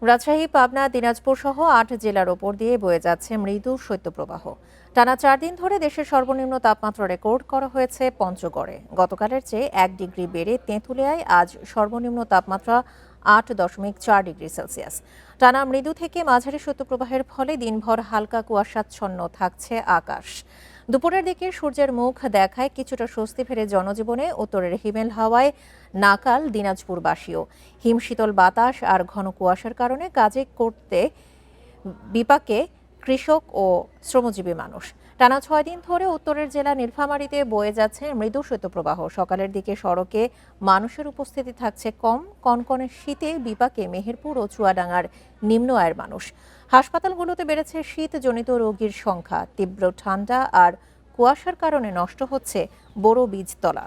রাজশাহী, পাবনা, দিনাজপুর সহ ৮ জেলার ওপর দিয়ে বয়ে যাচ্ছে মৃদু শৈত্যপ্রবাহ। টানা ৪ দিন ধরে দেশের সর্বনিম্ন তাপমাত্রা রেকর্ড করা হয়েছে পঞ্চগড়ে। গতকালের চেয়ে ১ ডিগ্রি বেড়ে তেঁতুলিয়ায় আজ সর্বনিম্ন তাপমাত্রা ৮.৪ ডিগ্রি সেলসিয়াস। টানা মৃদু থেকে মাঝারি শৈত্যপ্রবাহের ফলে দিনভর হালকা কুয়াশাচ্ছন্ন থাকছে আকাশ। দুপুরের দিকে সূর্যের মুখ দেখায় কিছুটা স্বস্তি ফেরে জনজীবনে। উত্তরের হিমেল হাওয়ায় নাকাল দিনাজপুরবাসীও। হিমশীতল বাতাস আর ঘন কুয়াশার কারণে কাজে করতে বিপাকে কৃষক ও শ্রমজীবী মানুষ। টানা ৬ দিন ধরে উত্তরের জেলা নীলফামারীতে বয়ে যাচ্ছে মৃদু শৈত্যপ্রবাহ। সকালের দিকে সড়কে মানুষের উপস্থিতি থাকছে কম। কনকনে শীতে বিপাকে মেহেরপুর ও চুয়াডাঙ্গার নিম্ন আয়ের মানুষ। হাসপাতালগুলোতে বেড়েছে শীতজনিত রোগীর সংখ্যা। তীব্র ঠান্ডা আর কুয়াশার কারণে নষ্ট হচ্ছে বোরো বীজতলা।